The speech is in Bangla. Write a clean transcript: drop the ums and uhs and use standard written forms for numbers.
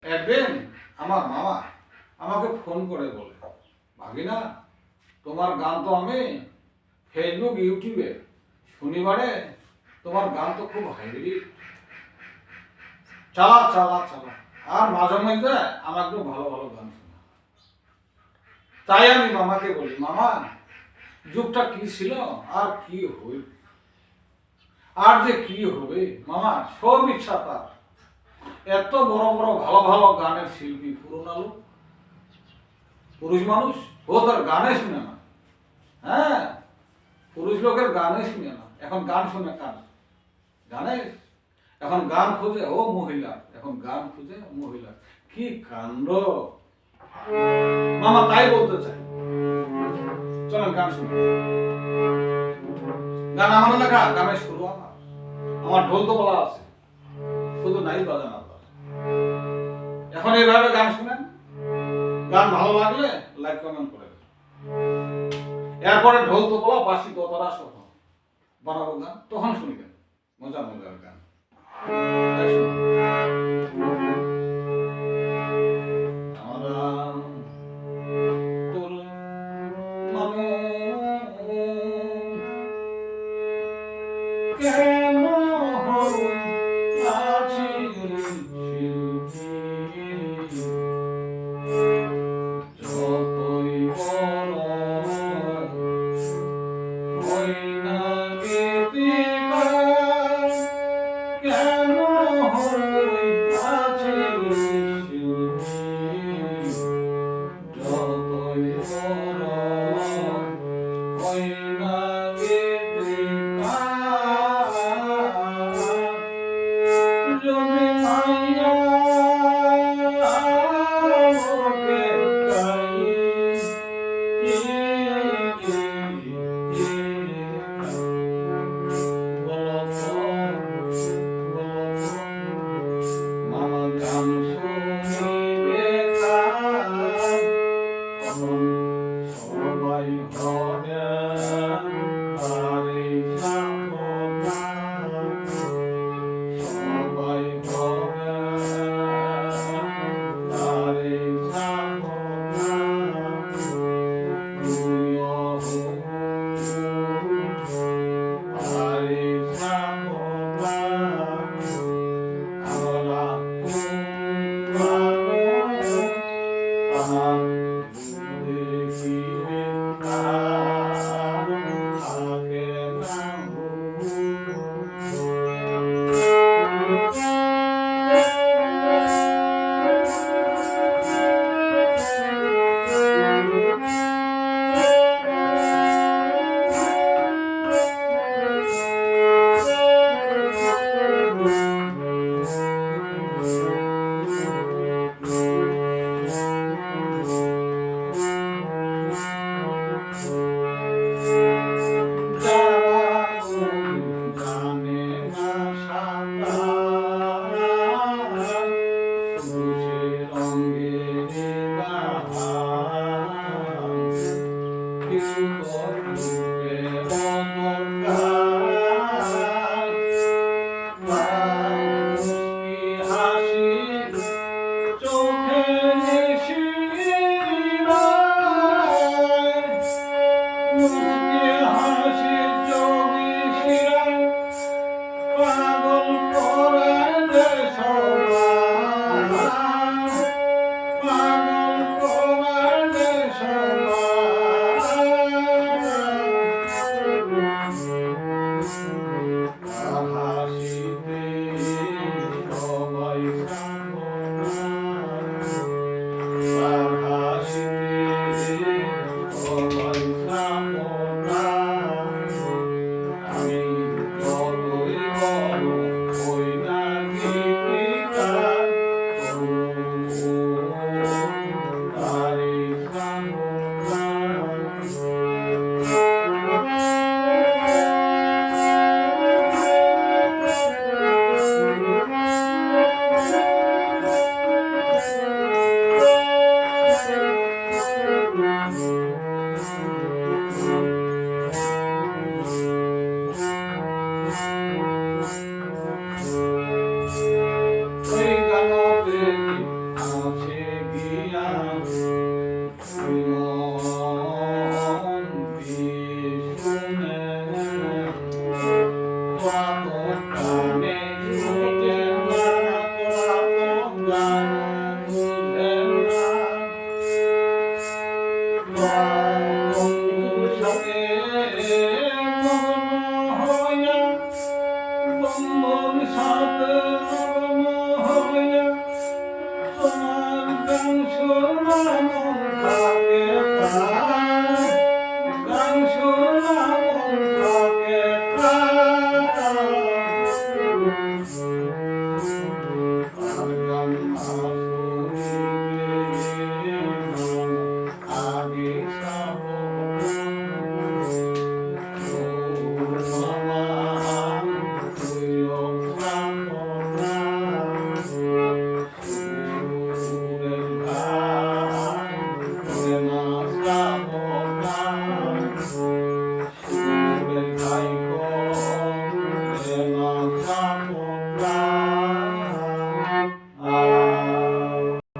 একদিন আমার মামা আমাকে ফোন করে বলে, ভাগিনা তোমার গান তো আমি ফেসবুক ইউটিউবে শনিবারে তোমার গান তো খুব হাইব্রিড, চালা চালা চালা, আর মাঝে মধ্যে আমাকে ভালো ভালো গান শোনা। তাই আমি মামাকে বলি, মামা যুগটা কি ছিল আর কি হইল, আর যে কি হবে মামা, সব ইচ্ছা তার। এত বড় বড় ভালো ভালো গানের শিল্পী, পুরোনো লোক, পুরুষ মানুষ, ও তার গানে শুনে না। হ্যাঁ, পুরুষ লোকের গানে শুনে না, এখন গান শুনে কার গানে, এখন গান খুঁজে ও মহিলা, এখন গান খুঁজে মহিলা। কি কাণ্ড মামা, তাই বলতে চাই, চলেন গান শুনে। গান আমার লেখা, গানের শুরু আমার ঢোল তো বলা আছে, শুধু নাই বাজানা। এখন এইভাবে গান শুনেন, গান ভালো লাগলে লাইক কমেন্ট করে দেবেন। এরপরে ঢোল তো বলা, বাঁশি দোতারা সহ বানাবো গান, তখন শুনবেন মজা মজার গান। গান বুঝে না বন্ধুর সাথে মগ্ন হইয়া বন্ধুর সাথে মগ্ন হইয়া তোমার গান শোনানো